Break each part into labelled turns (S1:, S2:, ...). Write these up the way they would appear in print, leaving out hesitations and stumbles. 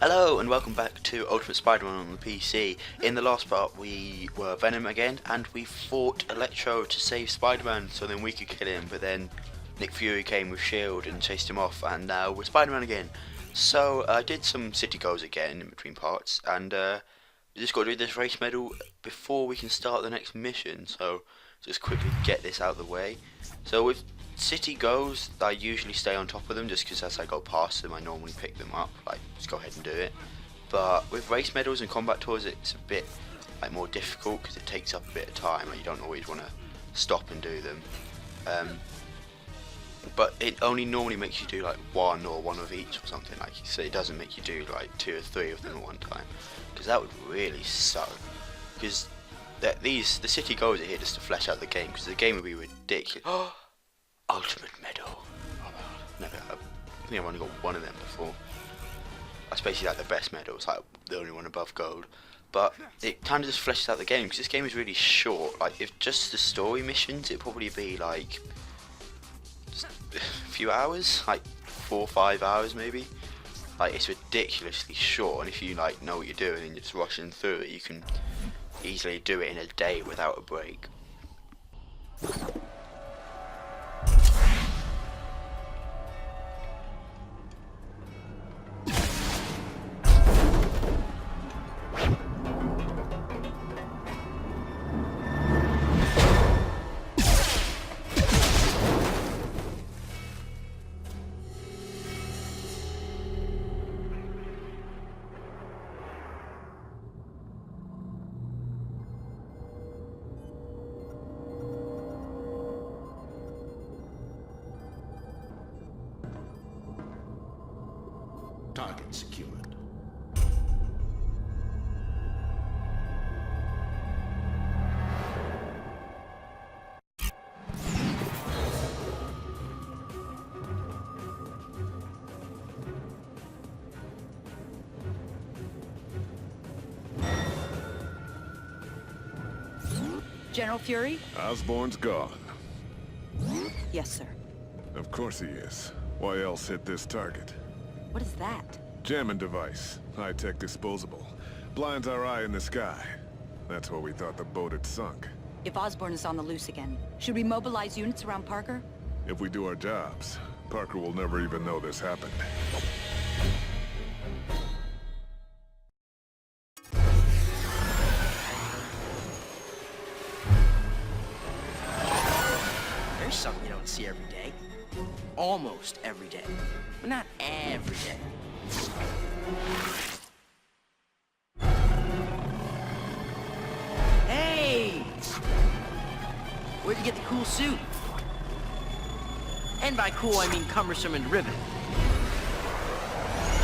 S1: Hello and welcome back to Ultimate Spider-Man on the PC. In the last part we were Venom again and we fought Electro to save Spider-Man so then we could kill him, but then Nick Fury came with S.H.I.E.L.D. and chased him off, and now we're Spider-Man again. So I did some city goals again in between parts, and we just got to do this race medal before we can start the next mission, so just quickly get this out of the way. So with city goals, I usually stay on top of them just because as I go past them I normally pick them up, like just go ahead and do it. But with race medals and combat tours it's a bit like more difficult because it takes up a bit of time and you don't always want to stop and do them. But it only normally makes you do like one of each or something, like, so it doesn't make you do like 2 or 3 of them at one time, because that would really suck. Because the city goals are here just to flesh out the game, because the game would be ridiculous. Ultimate medal. Oh, never. I think I've only got one of them before. That's basically like the best medal. It's like the only one above gold. But it kind of just fleshes out the game because this game is really short. Like if just the story missions, it'd probably be like just a few hours, like 4 or 5 hours maybe. Like it's ridiculously short, and if you like know what you're doing and you're just rushing through it, you can easily do it in a day without a break.
S2: Target secured.
S3: General Fury?
S4: Osborn's gone.
S3: Yes, sir.
S4: Of course he is. Why else hit this target?
S3: What is that?
S4: Jamming device. High-tech disposable. Blinds our eye in the sky. That's why we thought the boat had sunk.
S3: If Osborn is on the loose again, should we mobilize units around Parker?
S4: If we do our jobs, Parker will never even know this happened.
S5: There's something you don't see every day. Almost every day. But not every day. Hey! Where'd you get the cool suit? And by cool, I mean cumbersome and riveting.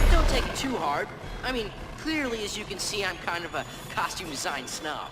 S5: But don't take it too hard. I mean, clearly, as you can see, I'm kind of a costume design snob.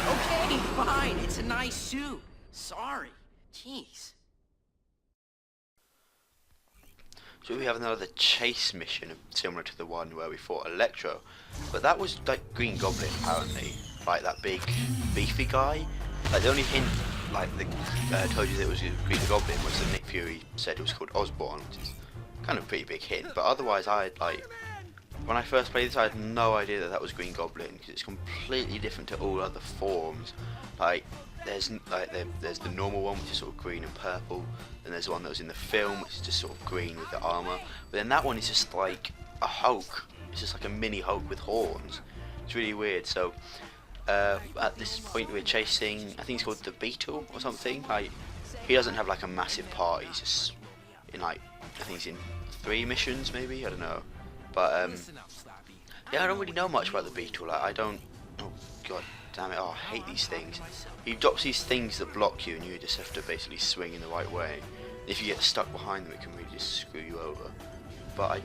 S5: Okay, fine. It's a nice suit. Sorry. Jeez.
S1: So we have another chase mission similar to the one where we fought Electro, but that was like Green Goblin apparently, like that big beefy guy. Like the only hint, like the told you that it was Green Goblin, was that Nick Fury said it was called Osborn, which is kind of a pretty big hint. But otherwise, when I first played this, I had no idea that that was Green Goblin because it's completely different to all other forms. Like there's the normal one, which is sort of green and purple, and there's one that was in the film, which is just sort of green with the armor. But then that one is just like a Hulk. It's just like a mini Hulk with horns. It's really weird. So at this point we're chasing, I think it's called the Beetle or something. Like he doesn't have like a massive part. He's just in like, I think he's in 3 missions maybe. I don't know. But yeah, I don't really know much about the Beetle. Like I don't. Oh god damn it! Oh, I hate these things. He drops these things that block you, and you just have to basically swing in the right way. If you get stuck behind them, it can really just screw you over. But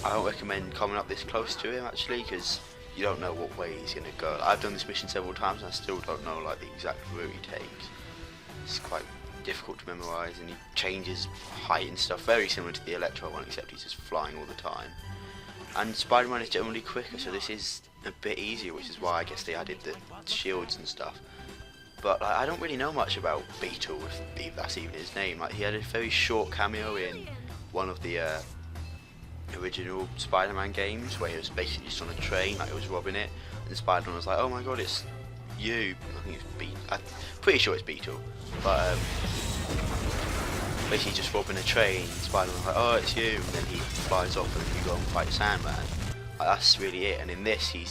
S1: I don't recommend coming up this close to him actually, because you don't know what way he's gonna go. I've done this mission several times, and I still don't know like the exact route he takes. It's quite difficult to memorize, and he changes height and stuff, very similar to the Electro one, except he's just flying all the time. And Spider-Man is generally quicker, so this is a bit easier, which is why I guess they added the shields and stuff. But like, I don't really know much about Beetle, if that's even his name. Like he had a very short cameo in one of the original Spider-Man games where he was basically just on a train, like it was robbing it, and Spider-Man was like, "Oh my god, it's you." I think it's Beetle. I'm pretty sure it's Beetle, but basically just robbing a train. Spider-Man's like, "Oh, it's you," and then he flies off, and then you go and fight Sandman. Like, that's really it. And in this, he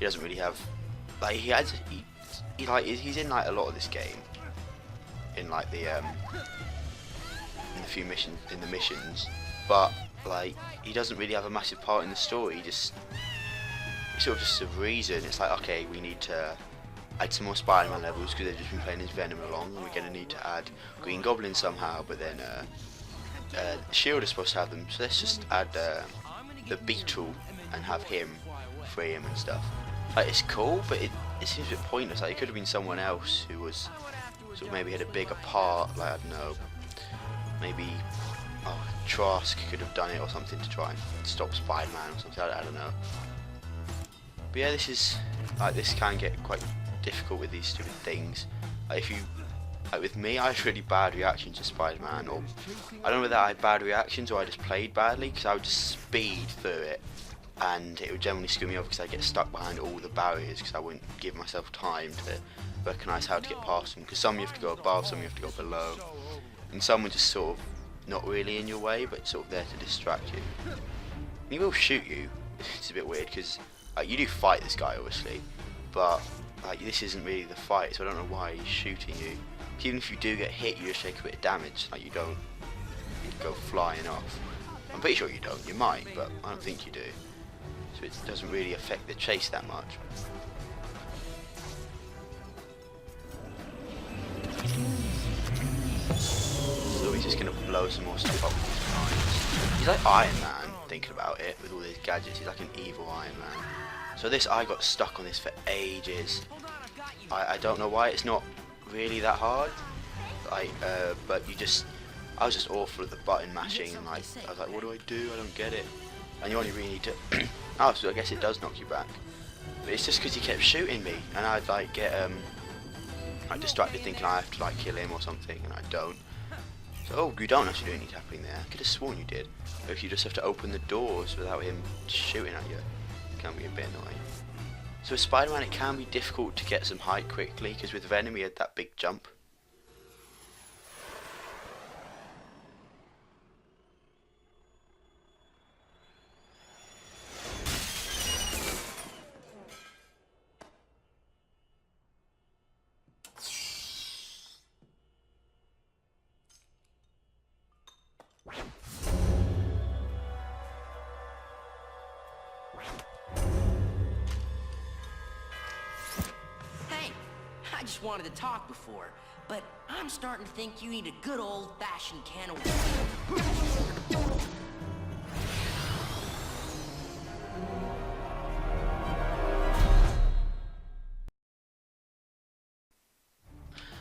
S1: doesn't really have, like, he's in like a lot of this game, in like the in the missions, but like he doesn't really have a massive part in the story. He's sort of just a reason. It's like, okay, we need to add some more Spider-Man levels because they've just been playing as Venom along, and we're going to need to add Green Goblin somehow, but then Shield is supposed to have them, so let's just add the Beetle and have him free him and stuff. Like, it's cool, but it seems a bit pointless. Like, it could have been someone else who was sort of maybe had a bigger part, like, I don't know, maybe Trask could have done it or something to try and stop Spider-Man or something, I don't know. But yeah, this can get quite difficult with these stupid things. Like, with me, I had really bad reactions to Spider-Man, or I don't know whether I had bad reactions or I just played badly, because I would just speed through it and it would generally screw me off because I get stuck behind all the barriers because I wouldn't give myself time to recognise how to get past them, because some you have to go above, some you have to go below, and some are just sort of not really in your way but sort of there to distract you. He will shoot you. It's a bit weird because you do fight this guy obviously, but like, this isn't really the fight, so I don't know why he's shooting you. Even if you do get hit, you just take a bit of damage, like you don't go flying off. I'm pretty sure you don't, you might, but I don't think you do. So it doesn't really affect the chase that much. So he's just going to blow some more stuff up with his minds. He's like Iron Man, thinking about it, with all these gadgets. He's like an evil Iron Man. So I got stuck on this for ages. I don't know why. It's not really that hard. But I was just awful at the button mashing, and I was like, what do? I don't get it. And you only really need to oh, so I guess it does knock you back. But it's just because he kept shooting me, and I'd like get distracted thinking I have to like kill him or something, and I don't. So, oh, you don't actually do any tapping there. I could have sworn you did. Or if you just have to open the doors without him shooting at you, it can be a bit annoying. So with Spider-Man, it can be difficult to get some height quickly, because with Venom he had that big jump.
S5: I just wanted to talk before, but I'm starting to think you need a good old-fashioned can of worms.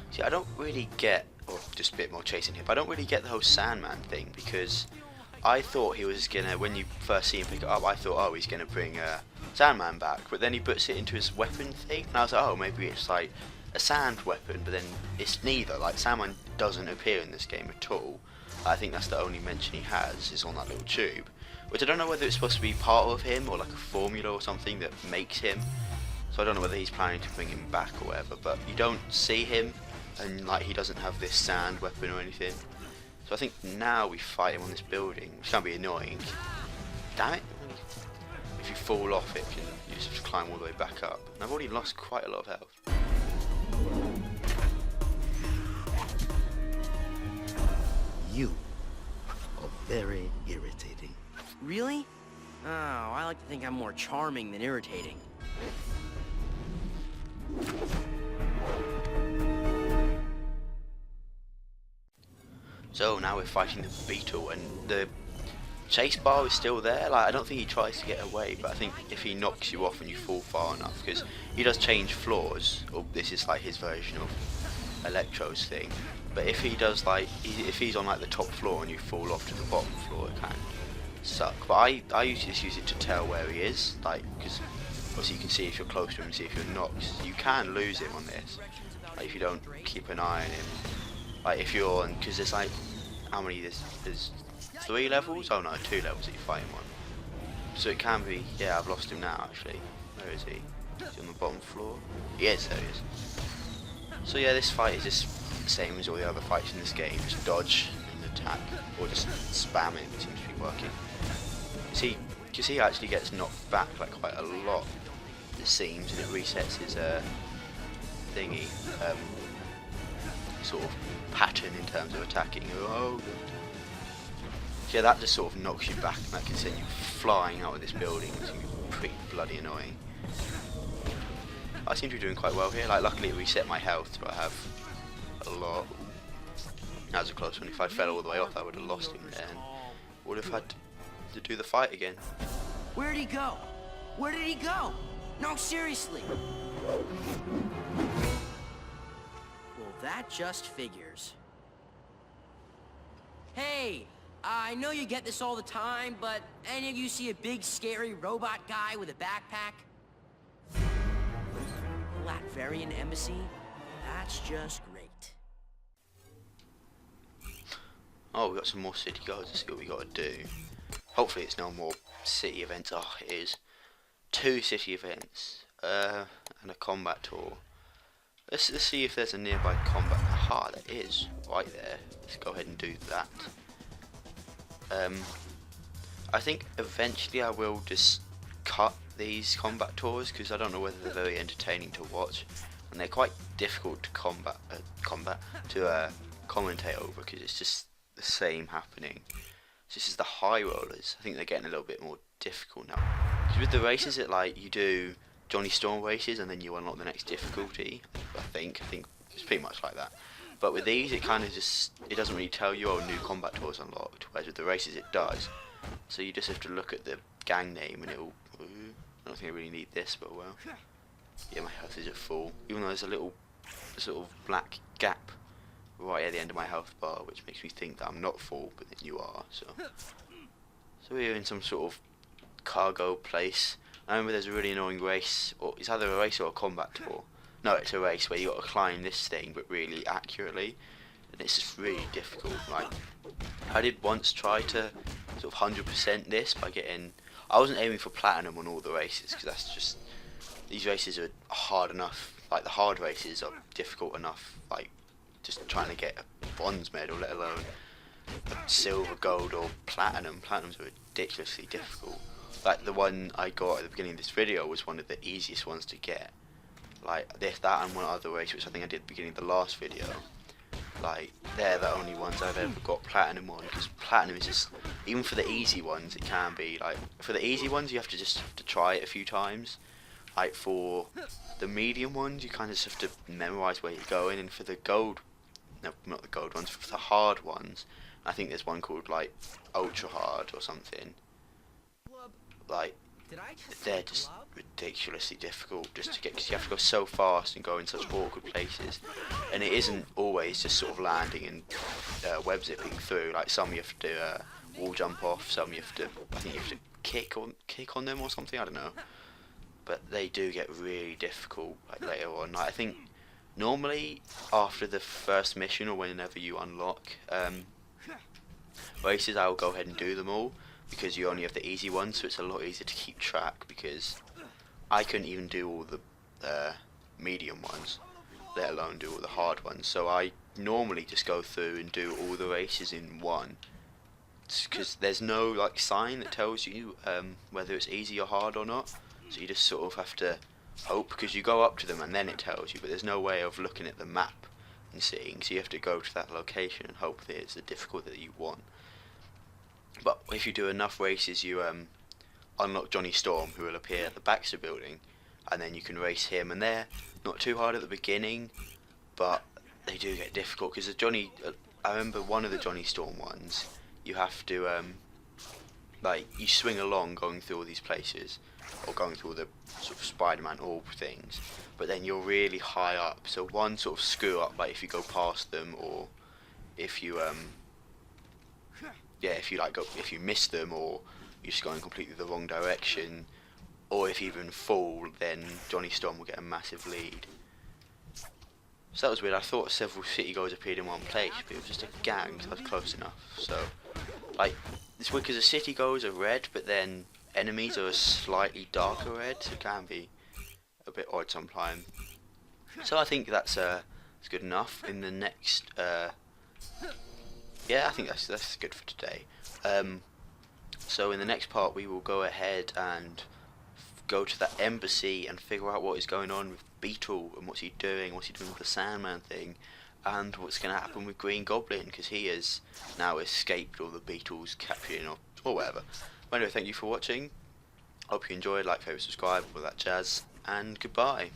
S1: See, I don't really get, or just a bit more chasing here, but I don't really get the whole Sandman thing, because I thought he was gonna, when you first see him pick it up, I thought, oh, he's gonna bring Sandman back, but then he puts it into his weapon thing, and I was like, oh, maybe it's like a sand weapon, but then it's neither. Like, Sandman doesn't appear in this game at all. I think that's the only mention he has, is on that little tube, which I don't know whether it's supposed to be part of him or like a formula or something that makes him. So I don't know whether he's planning to bring him back or whatever, but you don't see him, and like he doesn't have this sand weapon or anything. So I think now we fight him on this building, which can be annoying. Damn it! If you fall off it, you just have to climb all the way back up. And I've already lost quite a lot of health.
S2: You are very irritating.
S5: Really? Oh, I like to think I'm more charming than irritating.
S1: So now we're fighting the Beetle, and the chase bar is still there. Like, I don't think he tries to get away, but I think if he knocks you off and you fall far enough, because he does change floors, or this is like his version of Electro's thing. But if he does, like, if he's on like the top floor and you fall off to the bottom floor, it can suck. But I usually just use it to tell where he is, like, because obviously you can see if you're close to him and see if you're not. You can lose him on this, like, if you don't keep an eye on him. Like, if you're on, because there's like, how many, there's 3 levels? Oh no, 2 levels that you fight him on. So it can be, yeah, I've lost him now actually. Where is he? Is he on the bottom floor? Yes, there he is. So yeah, this fight is just the same as all the other fights in this game. Just dodge and attack, or just spam it. It seems to be working. Because he actually gets knocked back like quite a lot, it seems, and it resets his thingy, sort of pattern in terms of attacking. Oh, yeah, that just sort of knocks you back, and that can send you flying out of this building, which can be pretty bloody annoying. I seem to be doing quite well here. Like, luckily it reset my health, but I have a lot. That was a close one. If I fell all the way off, I would have lost him there, and would have had to do the fight again.
S5: Where'd he go? Where did he go? No, seriously. Well, that just figures. Hey, I know you get this all the time, but any of you see a big, scary robot guy with a backpack? Latverian embassy? That's just great.
S1: Oh, we got some more city goals. Let's see what we got to do. Hopefully it's no more city events. Oh, it is. 2 city events and a combat tour. Let's see if there's a nearby combat. Aha, there is right there. Let's go ahead and do that. I think eventually I will just cut these combat tours because I don't know whether they're very entertaining to watch, and they're quite difficult to commentate over because it's just the same happening. So this is the high rollers. I think they're getting a little bit more difficult now. Because with the races, it like you do Johnny Storm races and then you unlock the next difficulty. I think it's pretty much like that. But with these, it kind of just, it doesn't really tell you, oh, new combat tours unlocked. Whereas with the races, it does. So you just have to look at the gang name and it'll. I don't think I really need this, but well. Yeah, my health is at full. Even though there's a little sort of black gap right at the end of my health bar, which makes me think that I'm not full, but then you are. So we're in some sort of cargo place. I remember there's a really annoying race, or it's either a race or a combat tour. No, it's a race where you got to climb this thing, but really accurately, and it's just really difficult. Like, I did once try to sort of 100% this by getting. I wasn't aiming for platinum on all the races because that's just, these races are hard enough. Like the hard races are difficult enough. Like just trying to get a bronze medal, let alone a silver, gold, or platinum. Platinums are ridiculously difficult. Like the one I got at the beginning of this video was one of the easiest ones to get. Like this, that, and one other race, which I think I did at the beginning of the last video. Like they're the only ones I've ever got platinum on, because platinum is just, even for the easy ones, it can be like, for the easy ones you have to just try it a few times. Like for the medium ones you kind of just have to memorize where you're going, and for the gold, no, not the gold ones, for the hard ones, I think there's one called like ultra hard or something. Like they're just ridiculously difficult just to get, because you have to go so fast and go in such awkward places, and it isn't always just sort of landing and web zipping through. Like some you have to wall jump off, some you have to, I think you have to kick on them or something, I don't know. But they do get really difficult like later on. Like, I think normally after the first mission or whenever you unlock races, I will go ahead and do them all, because you only have the easy ones, so it's a lot easier to keep track, because I couldn't even do all the medium ones, let alone do all the hard ones. So I normally just go through and do all the races in one, because there's no like sign that tells you whether it's easy or hard or not. So you just sort of have to hope, because you go up to them and then it tells you, but there's no way of looking at the map and seeing, so you have to go to that location and hope that it's the difficulty that you want. But if you do enough races, you unlock Johnny Storm, who will appear at the Baxter building, and then you can race him, and they're not too hard at the beginning, but they do get difficult, because I remember one of the Johnny Storm ones, you have to like, you swing along going through all these places, or going through all the sort of Spiderman orb things, but then you're really high up, so one sort of screw up, like if you go past them, or if you if you miss them, or you're just going completely the wrong direction, or if you even fall, then Johnny Storm will get a massive lead. So that was weird. I thought several city goals appeared in one place, but it was just a gang, so I was close enough. So like this weird because the city goals are red, but then enemies are a slightly darker red, so it can be a bit odd sometimes. So I think that's good enough. In the next, yeah, I think that's good for today. So in the next part, we will go ahead and go to that embassy and figure out what is going on with Beetle and what's he doing with the Sandman thing, and what's going to happen with Green Goblin, because he has now escaped all the Beetle's capturing or whatever. But anyway, thank you for watching. Hope you enjoyed. Like, favourite, subscribe, all that jazz, and goodbye.